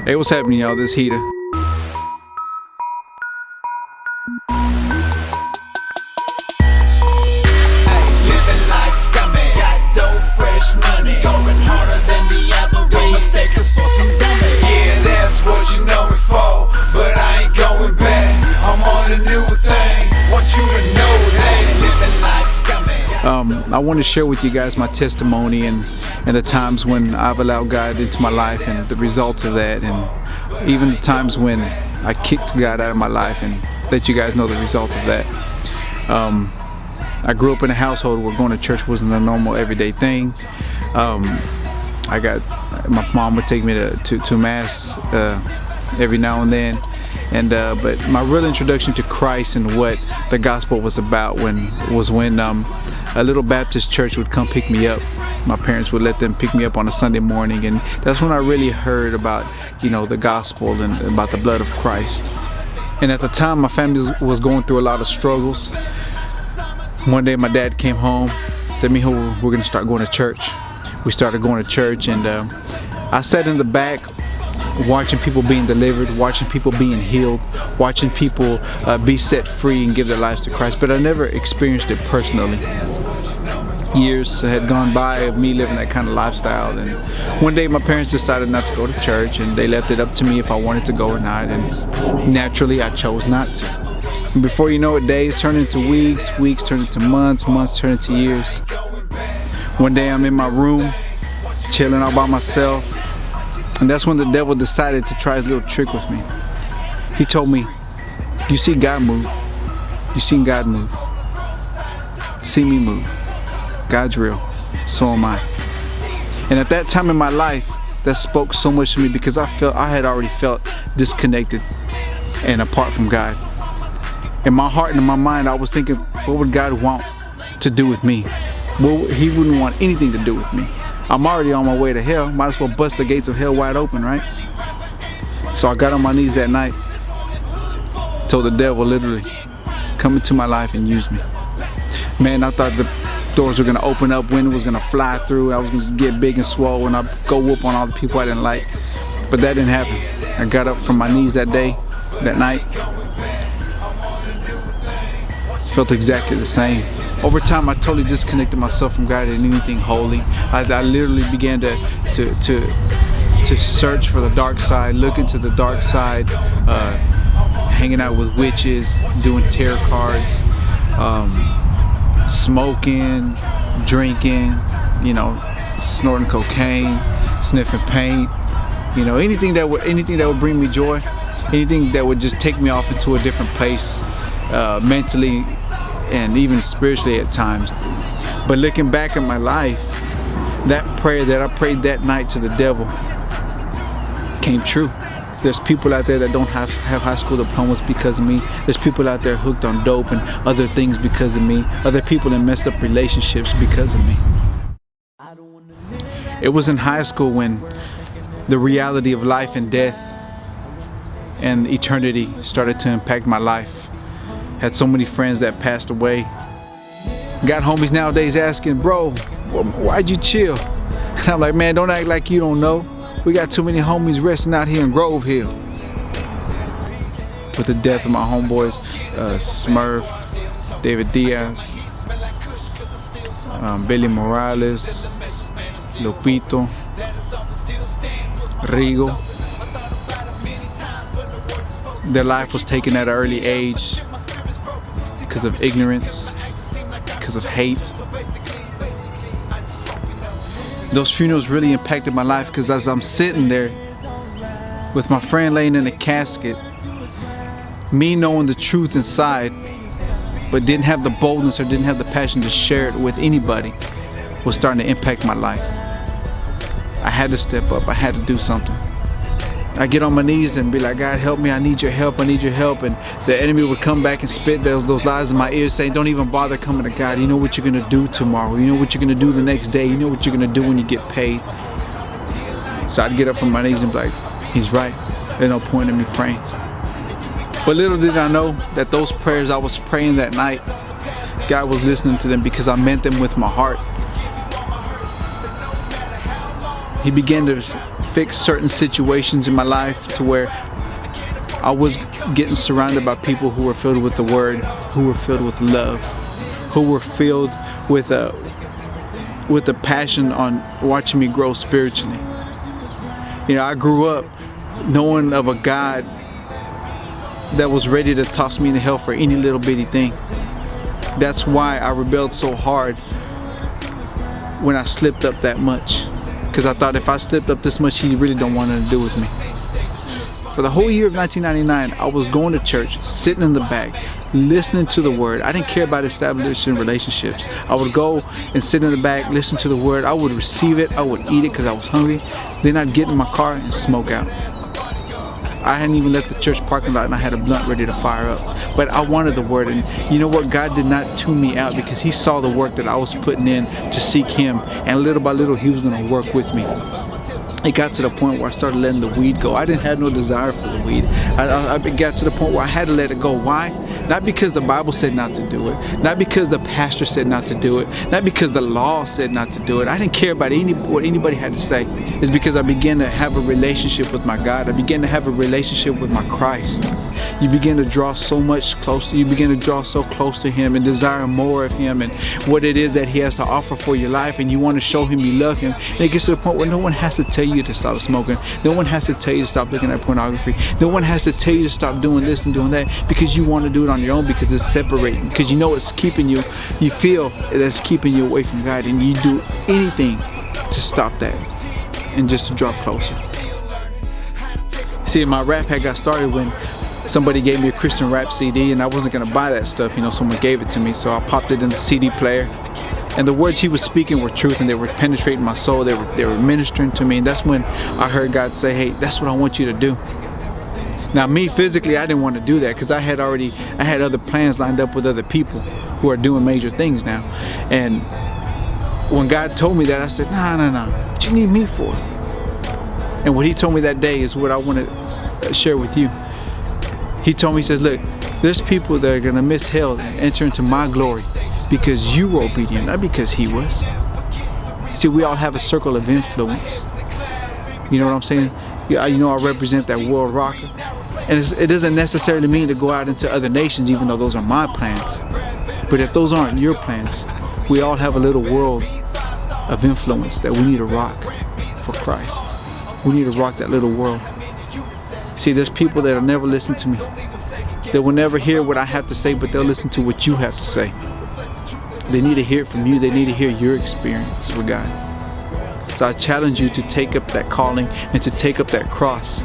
Hey, what's happening, y'all? This Heater. Living life scumming, got dough, fresh money, going harder than the average. Don't mistake us for some dummy. Yeah, that's what you know me for, but I ain't going back. I'm on a new thing. Want you to know that living life scumming. I want to share with you guys my testimony and the times when I've allowed God into my life and the results of that, and even the times when I kicked God out of my life and let you guys know the result of that. I grew up in a household where going to church wasn't a normal everyday thing. My mom would take me to mass every now and then, but my real introduction to Christ and what the gospel was about was when a little Baptist church would come pick me up. My parents would let them pick me up on a Sunday morning, and that's when I really heard about, the gospel and about the blood of Christ. And at the time, my family was going through a lot of struggles. One day my dad came home, said, "Mijo, we're gonna start going to church." We started going to church, and I sat in the back watching people being delivered, watching people being healed, watching people be set free and give their lives to Christ, but I never experienced it personally. Years had gone by of me living that kind of lifestyle, and one day my parents decided not to go to church, and they left it up to me if I wanted to go or not, and naturally I chose not to. And before you know it, days turned into weeks, weeks turned into months, months turned into years. One day I'm in my room, chilling all by myself, and that's when the devil decided to try his little trick with me. He told me, "You see God move. You seen God move. See me move. God's real, so am I." And at that time in my life, that spoke so much to me because I had already felt disconnected and apart from God. In my heart and in my mind, I was thinking, what would God want to do with me? Well, He wouldn't want anything to do with me. I'm already on my way to hell. Might as well bust the gates of hell wide open, right? So I got on my knees that night, told the devil literally, "Come into my life and use me." Man, I thought the doors were gonna open up, wind was gonna fly through, I was gonna get big and swole, and I'd go whoop on all the people I didn't like. But that didn't happen. I got up from my knees that night. Felt exactly the same. Over time, I totally disconnected myself from God and anything holy. I literally began to search for the dark side, look into the dark side, hanging out with witches, doing tarot cards, smoking, drinking, snorting cocaine, sniffing paint, anything that would bring me joy, anything that would just take me off into a different place, mentally and even spiritually at times. But looking back at my life, that prayer that I prayed that night to the devil came true. There's people out there that don't have high school diplomas because of me. There's people out there hooked on dope and other things because of me. Other people in messed up relationships because of me. It was in high school when the reality of life and death and eternity started to impact my life. Had so many friends that passed away. Got homies nowadays asking, "Bro, why'd you chill?" And I'm like, "Man, don't act like you don't know. We got too many homies resting out here in Grove Hill." With the death of my homeboys, Smurf, David Diaz, Billy Morales, Lupito, Rigo. Their life was taken at an early age because of ignorance, because of hate. Those funerals really impacted my life because as I'm sitting there with my friend laying in a casket, me knowing the truth inside, but didn't have the boldness or didn't have the passion to share it with anybody, was starting to impact my life. I had to step up. I had to do something. I get on my knees and be like, "God, help me. I need your help. I need your help." And the enemy would come back and spit those lies in my ears saying, "Don't even bother coming to God. You know what you're going to do tomorrow. You know what you're going to do the next day. You know what you're going to do when you get paid." So I'd get up from my knees and be like, "He's right. There's no point in me praying." But little did I know that those prayers I was praying that night, God was listening to them because I meant them with my heart. He began to fix certain situations in my life to where I was getting surrounded by people who were filled with the Word, who were filled with love, who were filled with a passion on watching me grow spiritually. You know, I grew up knowing of a God that was ready to toss me into hell for any little bitty thing. That's why I rebelled so hard when I slipped up that much, because I thought if I slipped up this much, He really don't want nothing to do with me. For the whole year of 1999, I was going to church, sitting in the back, listening to the Word. I didn't care about establishing relationships. I would go and sit in the back, listen to the Word. I would receive it. I would eat it because I was hungry. Then I'd get in my car and smoke out. I hadn't even left the church parking lot and I had a blunt ready to fire up. But I wanted the Word, and you know what? God did not tune me out because He saw the work that I was putting in to seek Him, and little by little He was going to work with me. It got to the point where I started letting the weed go. I didn't have no desire for the weed. I got to the point where I had to let it go. Why? Not because the Bible said not to do it. Not because the pastor said not to do it. Not because the law said not to do it. I didn't care about what anybody had to say. It's because I began to have a relationship with my God. I began to have a relationship with my Christ. You begin to draw so much closer. You begin to draw so close to Him and desire more of Him and what it is that He has to offer for your life, and you want to show Him you love Him. And it gets to the point where no one has to tell you to stop smoking. No one has to tell you to stop looking at pornography. No one has to tell you to stop doing this and doing that, because you want to do it on your own, because it's separating, because you know it's keeping you, you feel that's keeping you away from God, and you do anything to stop that and just to draw closer. See, my rap had got started when somebody gave me a Christian rap CD, and I wasn't going to buy that stuff. You know, someone gave it to me, so I popped it in the CD player. And the words he was speaking were truth, and they were penetrating my soul. They were ministering to me, and that's when I heard God say, hey, that's what I want you to do. Now, me physically, I didn't want to do that because I had other plans lined up with other people who are doing major things now. And when God told me that, I said, no, what you need me for? And what He told me that day is what I want to share with you. He told me, He says, look, there's people that are going to miss hell and enter into my glory because you were obedient, not because he was. See, we all have a circle of influence. You know what I'm saying? Yeah, you know, I represent that world rocker. And it doesn't necessarily mean to go out into other nations, even though those are my plans. But if those aren't your plans, we all have a little world of influence that we need to rock for Christ. We need to rock that little world. See, there's people that'll never listen to me. They will never hear what I have to say, but they'll listen to what you have to say. They need to hear it from you. They need to hear your experience with God. So I challenge you to take up that calling and to take up that cross